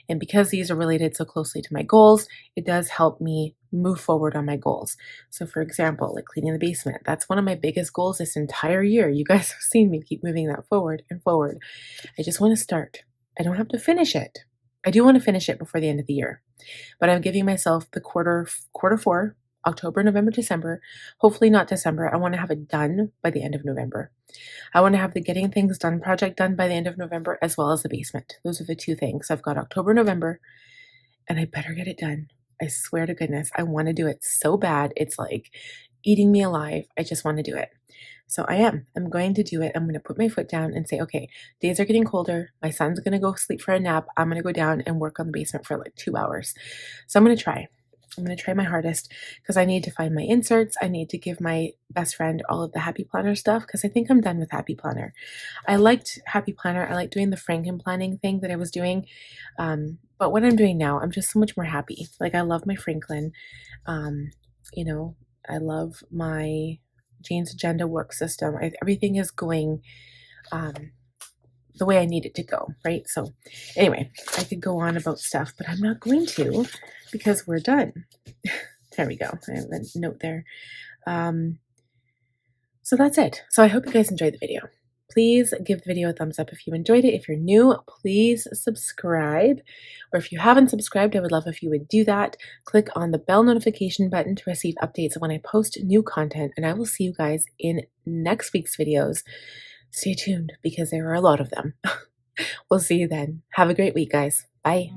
And because these are related so closely to my goals, it does help me move forward on my goals. So for example, like cleaning the basement, that's one of my biggest goals this entire year. You guys have seen me keep moving that forward and forward. I just want to start. I don't have to finish it. I do want to finish it before the end of the year, but I'm giving myself the quarter four, October, November, December. Hopefully not December. I want to have it done by the end of November. I want to have the getting things done project done by the end of November, as well as the basement. Those are the two things. I've got October, November, and I better get it done. I swear to goodness, I want to do it so bad. It's like eating me alive. I just want to do it. So I am. I'm going to do it. I'm going to put my foot down and say, okay, days are getting colder. My son's going to go sleep for a nap. I'm going to go down and work on the basement for like 2 hours. So I'm going to try. I'm going to try my hardest because I need to find my inserts. I need to give my best friend all of the Happy Planner stuff because I think I'm done with Happy Planner. I liked Happy Planner. I liked doing the Franken planning thing that I was doing. But what I'm doing now, I'm just so much more happy. Like I love my Franklin. You know, I love my Jane's Agenda work system. Everything is going the way I need it to go, right? So anyway, I could go on about stuff, but I'm not going to because we're done. There we go. I have a note there. So that's it. So I hope you guys enjoyed the video. Please give the video a thumbs up if you enjoyed it. If you're new, please subscribe. Or if you haven't subscribed, I would love if you would do that. Click on the bell notification button to receive updates when I post new content. And I will see you guys in next week's videos. Stay tuned because there are a lot of them. We'll see you then. Have a great week, guys. Bye.